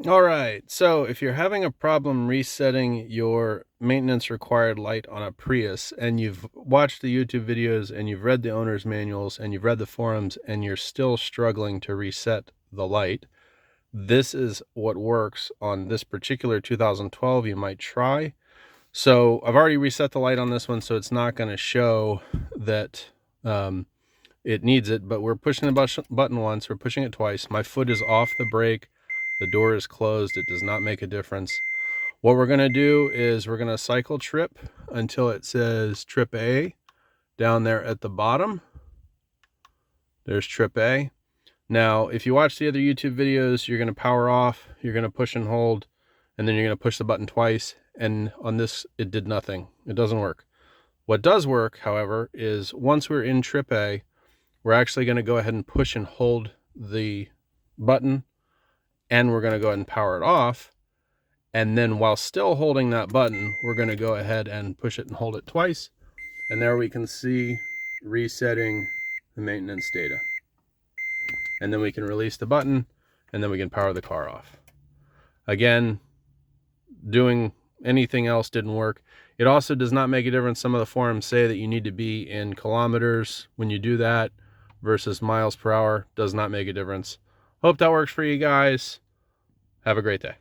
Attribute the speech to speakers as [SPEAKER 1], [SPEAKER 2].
[SPEAKER 1] All right, so if you're having a problem resetting your maintenance required light on a Prius and you've watched the YouTube videos and you've read the owner's manuals and you've read the forums and you're still struggling to reset the light, this is what works on this particular 2012 you might try. So I've already reset the light on this one, so it's not going to show that it needs it, but we're pushing the button once, we're pushing it twice. My foot is off the brake. The door is closed. It does not make a difference. What we're going to do is we're going to cycle trip until it says trip A down there at the bottom. There's trip A. Now, if you watch the other YouTube videos, you're going to power off, you're going to push and hold, and then you're going to push the button twice. And on this, it did nothing. It doesn't work. What does work, however, is once we're in trip A, we're actually going to go ahead and push and hold the button, and we're going to go ahead and power it off. And then while still holding that button, we're going to go ahead and push it and hold it twice. And there we can see resetting the maintenance data. And then we can release the button and then we can power the car off. Again, doing anything else didn't work. It also does not make a difference. Some of the forums say that you need to be in kilometers when you do that versus miles per hour. Does not make a difference. Hope that works for you guys. Have a great day.